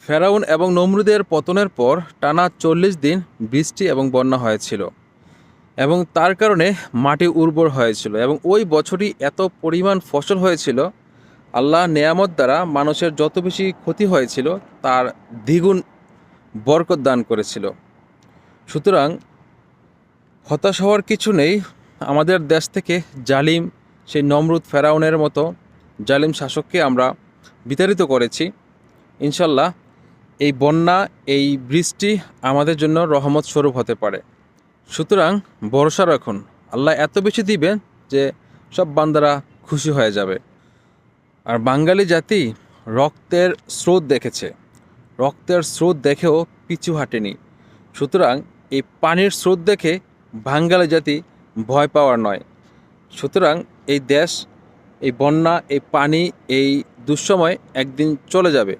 ফেরাউন এবং নমরুদের পতনের পর টানা ৪০ দিন বৃষ্টি এবং বন্যা হয়েছিল এবং তার কারণে মাটি উর্বর হয়েছিল এবং ওই বছরই এত পরিমাণ ফসল হয়েছিল। আল্লাহ নেয়ামত দ্বারা মানুষের যত বেশি ক্ষতি হয়েছিল তার দ্বিগুণ বরকত দান করেছিল। সুতরাং হতাশ হওয়ার কিছু নেই। আমাদের দেশ থেকে জালিম সেই নমরুদ ফেরাউনের মতো জালিম শাসককে আমরা বিতাড়িত করেছি। ইনশাল্লাহ এই বন্যা, এই বৃষ্টি আমাদের জন্য রহমত স্বরূপ হতে পারে। সুতরাং ভরসা রাখুন, আল্লাহ এত বেশি দিবেন যে সব বান্দারা খুশি হয়ে যাবে। আর বাঙালি জাতি রক্তের স্রোত দেখেছে, রক্তের স্রোত দেখেও পিছু হাঁটেনি। সুতরাং এই পানির স্রোত দেখে বাঙালি জাতি ভয় পাওয়ার নয়। সুতরাং এই দেশ, এই বন্যা, এই পানি, এই দুঃসময় একদিন চলে যাবে।